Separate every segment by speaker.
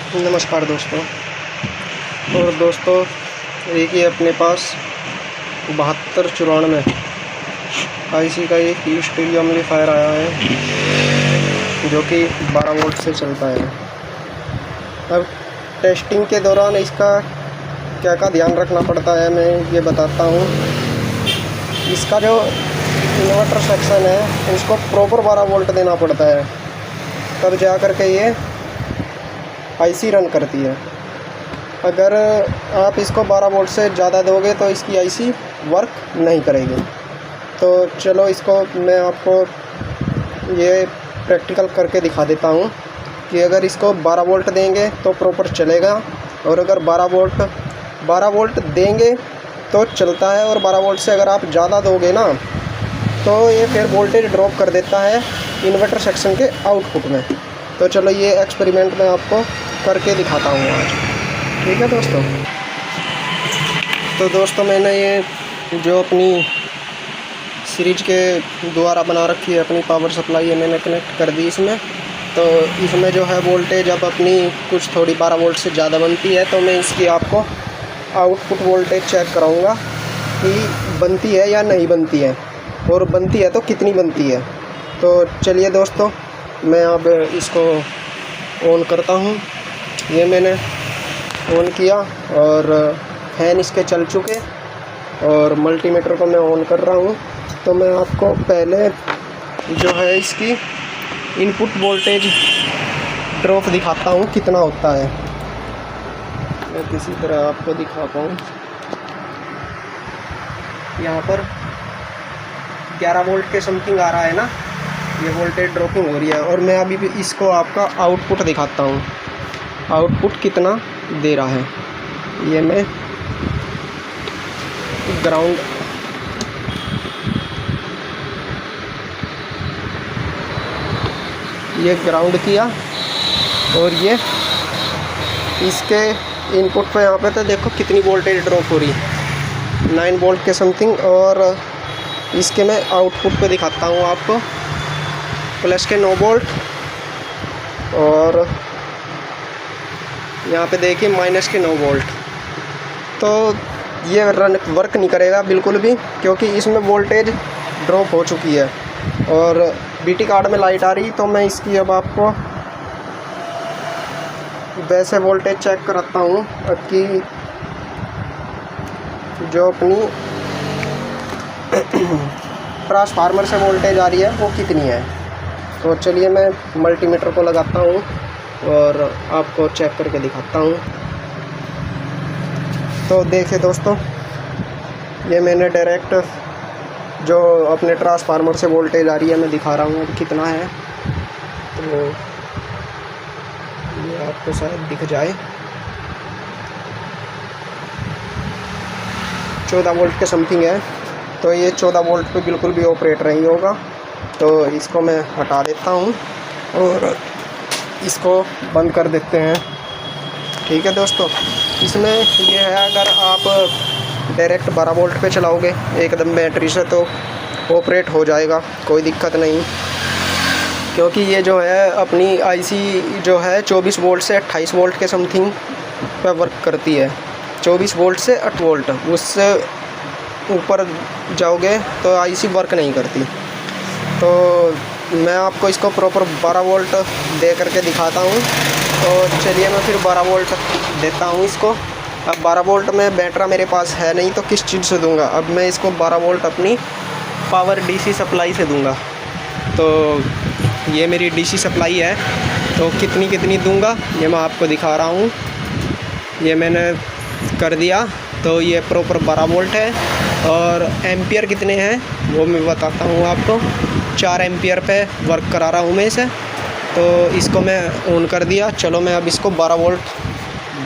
Speaker 1: नमस्कार दोस्तों। और दोस्तों, एक ही अपने पास 7294 आईसी का एक स्टीरियो एम्पलीफायर आया है जो कि 12 वोल्ट से चलता है। अब टेस्टिंग के दौरान इसका क्या क्या ध्यान रखना पड़ता है मैं ये बताता हूँ। इसका जो इन्वर्टर सेक्शन है इसको प्रॉपर 12 वोल्ट देना पड़ता है, तब जा कर के ये आईसी रन करती है। अगर आप इसको 12 वोल्ट से ज़्यादा दोगे तो इसकी आईसी वर्क नहीं करेगी। तो चलो इसको मैं आपको ये प्रैक्टिकल करके दिखा देता हूँ कि अगर इसको 12 वोल्ट देंगे तो प्रॉपर चलेगा, और अगर 12 वोल्ट देंगे तो चलता है, और 12 वोल्ट से अगर आप ज़्यादा दोगे ना तो ये फिर वोल्टेज ड्रॉप कर देता है इन्वर्टर सेक्शन के आउटपुट में। तो चलो ये एक्सपेरिमेंट मैं आपको करके दिखाता हूँ आज, ठीक है दोस्तों। तो दोस्तों, मैंने ये जो अपनी सीरीज के द्वारा बना रखी है अपनी पावर सप्लाई, मैंने कनेक्ट कर दी इसमें। तो इसमें जो है वोल्टेज अब अपनी कुछ थोड़ी 12 वोल्ट से ज़्यादा बनती है, तो मैं इसकी आपको आउटपुट वोल्टेज चेक कराऊंगा कि बनती है या नहीं बनती है, और बनती है तो कितनी बनती है। तो चलिए दोस्तों, मैं अब इसको ऑन करता हूँ। ये मैंने ऑन किया और फैन इसके चल चुके, और मल्टीमीटर को मैं ऑन कर रहा हूँ। तो मैं आपको पहले जो है इसकी इनपुट वोल्टेज ड्रॉप दिखाता हूँ कितना होता है, मैं किसी तरह आपको दिखा पाऊँ। यहाँ पर 11 वोल्ट के समथिंग आ रहा है ना, ये वोल्टेज ड्रॉपिंग हो रही है। और मैं अभी भी इसको आपका आउटपुट दिखाता हूँ, आउटपुट कितना दे रहा है। ये मैं ग्राउंड किया, और ये इसके इनपुट पे यहाँ पे तो देखो कितनी वोल्टेज ड्रॉप हो रही है, 9 वोल्ट के समथिंग। और इसके मैं आउटपुट पे दिखाता हूँ आपको, प्लस के 9 वोल्ट, और यहाँ पे देखिए माइनस के 9 वोल्ट। तो ये वर्क नहीं करेगा बिल्कुल भी, क्योंकि इसमें वोल्टेज ड्रॉप हो चुकी है। और बीटी कार्ड में लाइट आ रही, तो मैं इसकी अब आपको वैसे वोल्टेज चेक कराता हूँ कि जो अपनी ट्रांसफार्मर से वोल्टेज आ रही है वो कितनी है। तो चलिए मैं मल्टीमीटर को लगाता हूँ और आपको चेक करके दिखाता हूँ। तो देखिए दोस्तों, ये मैंने डायरेक्ट जो अपने ट्रांसफार्मर से वोल्टेज आ रही है मैं दिखा रहा हूँ कितना है। तो ये आपको शायद दिख जाए, 14 वोल्ट के समथिंग है। तो ये 14 वोल्ट पे बिल्कुल भी ऑपरेट नहीं होगा, तो इसको मैं हटा देता हूँ और इसको बंद कर देते हैं, ठीक है दोस्तों। इसमें ये है, अगर आप डायरेक्ट 12 वोल्ट पे चलाओगे एकदम बैटरी से तो ऑपरेट हो जाएगा, कोई दिक्कत नहीं। क्योंकि ये जो है अपनी आईसी जो है 24 वोल्ट से 28 वोल्ट के समथिंग पर वर्क करती है। 24 वोल्ट से 8 वोल्ट, उससे ऊपर जाओगे तो आईसी वर्क नहीं करती। तो मैं आपको इसको प्रॉपर 12 वोल्ट दे करके दिखाता हूँ। तो चलिए मैं फिर 12 वोल्ट देता हूँ इसको। अब 12 वोल्ट में बैटरा मेरे पास है नहीं, तो किस चीज़ से दूंगा। अब मैं इसको 12 वोल्ट अपनी पावर डीसी सप्लाई से दूंगा। तो ये मेरी डीसी सप्लाई है, तो कितनी दूंगा ये मैं आपको दिखा रहा हूँ। ये मैंने कर दिया, तो ये प्रॉपर 12 वोल्ट है। और एम्पियर कितने हैं वो मैं बताता हूँ आपको। 4 एम्पियर पे वर्क करा रहा हूँ मैं इसे। तो इसको मैं ऑन कर दिया। चलो मैं अब इसको 12 वोल्ट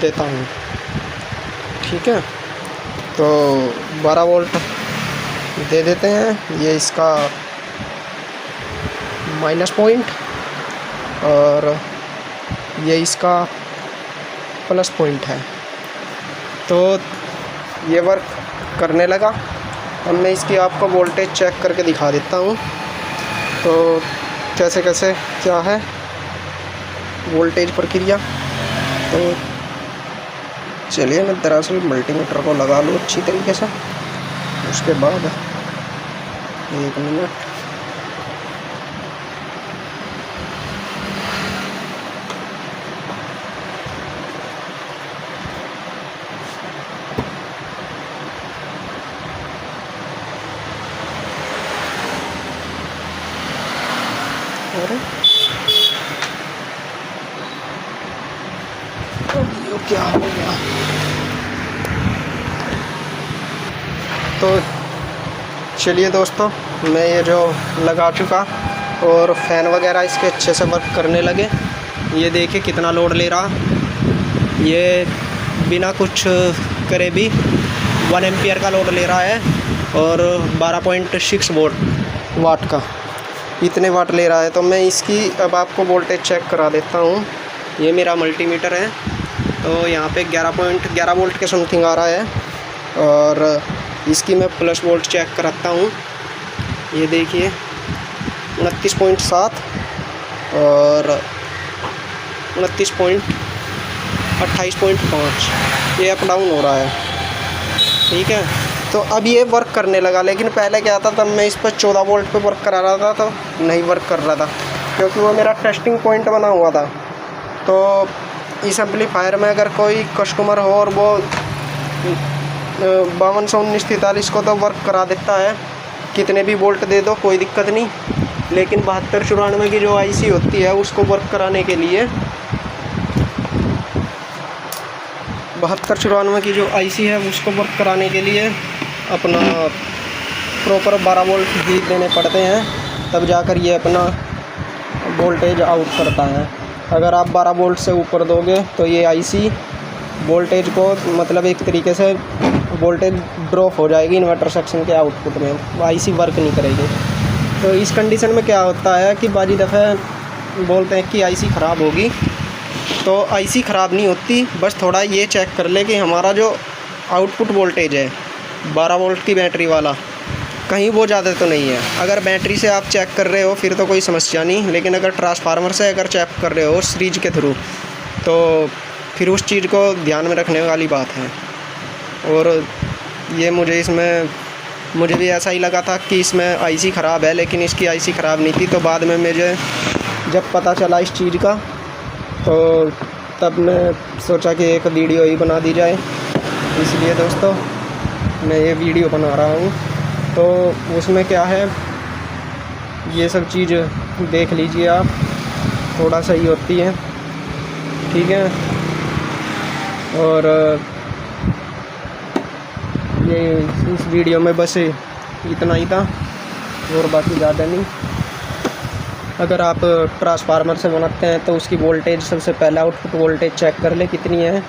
Speaker 1: देता हूँ, ठीक है। तो 12 वोल्ट दे देते हैं। ये इसका माइनस पॉइंट और ये इसका प्लस पॉइंट है। तो ये वर्क करने लगा। अब मैं इसकी आपको वोल्टेज चेक करके दिखा देता हूँ। तो कैसे क्या है वोल्टेज प्रक्रिया। तो चलिए मैं दरअसल मल्टीमीटर को लगा लूँ अच्छी तरीके से, उसके बाद 1 मिनट। अरे ये क्या हो गया? तो चलिए दोस्तों, मैं ये जो लगा चुका और फ़ैन वगैरह इसके अच्छे से वर्क करने लगे। ये देखिए कितना लोड ले रहा, ये बिना कुछ करे भी 1 एम्पियर का लोड ले रहा है और 12.6 वाट का, इतने वाट ले रहा है। तो मैं इसकी अब आपको वोल्टेज चेक करा देता हूँ। ये मेरा मल्टीमीटर है, तो यहाँ पे 11.11 वोल्ट के समथिंग आ रहा है और इसकी मैं प्लस वोल्ट चेक कराता हूँ। ये देखिए 29.7 और 28.5 ये अप डाउन हो रहा है, ठीक है। तो अब ये वर्क करने लगा, लेकिन पहले क्या था, तब मैं इस पर 14 वोल्ट पे वर्क करा रहा था तो नहीं वर्क कर रहा था, क्योंकि वो मेरा टेस्टिंग पॉइंट बना हुआ था। तो इस एम्पलीफायर में अगर कोई कस्टमर हो और वो 521943 को तो वर्क करा देता है, कितने भी वोल्ट दे दो कोई दिक्कत नहीं। लेकिन 7294 की जो आईसी होती है उसको वर्क कराने के लिए 7294 की जो आईसी है उसको वर्क कराने के लिए अपना प्रॉपर 12 वोल्ट ही देने पड़ते हैं, तब जाकर ये अपना वोल्टेज आउट करता है। अगर आप 12 वोल्ट से ऊपर दोगे तो ये आईसी वोल्टेज को मतलब एक तरीके से वोल्टेज ड्रॉप हो जाएगी इन्वर्टर सेक्शन के आउटपुट में, आईसी वर्क नहीं करेगी। तो इस कंडीशन में क्या होता है कि बाजी दफ़े बोलते हैं कि आईसी ख़राब होगी, तो आईसी ख़राब नहीं होती। बस थोड़ा ये चेक कर ले कि हमारा जो आउटपुट वोल्टेज है 12 वोल्ट की बैटरी वाला, कहीं वो ज़्यादा तो नहीं है। अगर बैटरी से आप चेक कर रहे हो फिर तो कोई समस्या नहीं, लेकिन अगर ट्रांसफार्मर से अगर चेक कर रहे हो सीरीज के थ्रू, तो फिर उस चीज़ को ध्यान में रखने वाली बात है। और ये मुझे भी ऐसा ही लगा था कि इसमें आईसी ख़राब है, लेकिन इसकी आईसी ख़राब नहीं थी। तो बाद में मुझे जब पता चला इस चीज़ का, तो तब मैं सोचा कि एक वीडियो ही बना दी जाए, इसलिए दोस्तों मैं ये वीडियो बना रहा हूँ। तो उसमें क्या है, ये सब चीज़ देख लीजिए आप, थोड़ा सही होती है, ठीक है। और ये इस वीडियो में बस इतना ही था और बाकी ज़्यादा नहीं। अगर आप ट्रांसफार्मर से बनाते हैं तो उसकी वोल्टेज सबसे पहले आउटपुट वोल्टेज चेक कर ले कितनी है।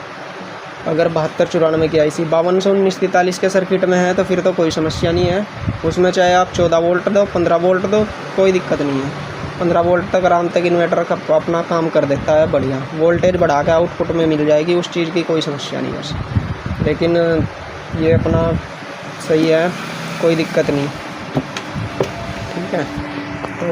Speaker 1: अगर 7294 की आईसी 521943 के सर्किट में है तो फिर तो कोई समस्या नहीं है, उसमें चाहे आप 14 वोल्ट दो 15 वोल्ट दो कोई दिक्कत नहीं है। 15 वोल्ट तक आराम तक इन्वर्टर का अपना काम कर देता है, बढ़िया वोल्टेज बढ़ा के आउटपुट में मिल जाएगी, उस चीज़ की कोई समस्या नहीं है। लेकिन ये अपना सही है, कोई दिक्कत नहीं, ठीक है। तो